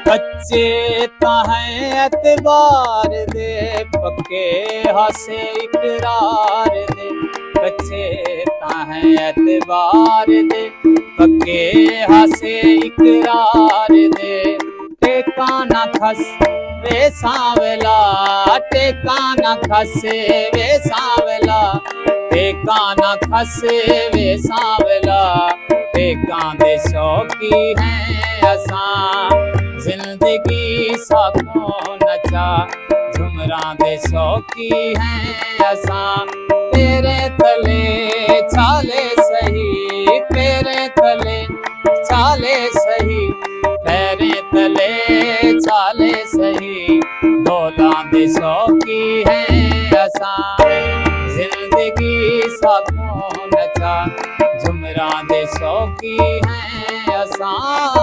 कच्चे ताहें एतबार दे, पक्के हासे इकरार दे। कच्चे ताहें एतबार दे, पक्के हासे इकरार दे। टेका ना खस वे सांवला, टेका ना खसे वे सांवला, टेका ना खसे वे सांवला। टेका दे शौकी हैं असां, जिंदगी साकों नचा। झुमरां दे शौकी हैं असां, तेरे तले छाले सही, तेरे तले छाले सही, तेरे तले छाले सही। डोलां दे शौकी हैं असां, जिंदगी साकों नचा। झुमरां दे शौकी हैं असां।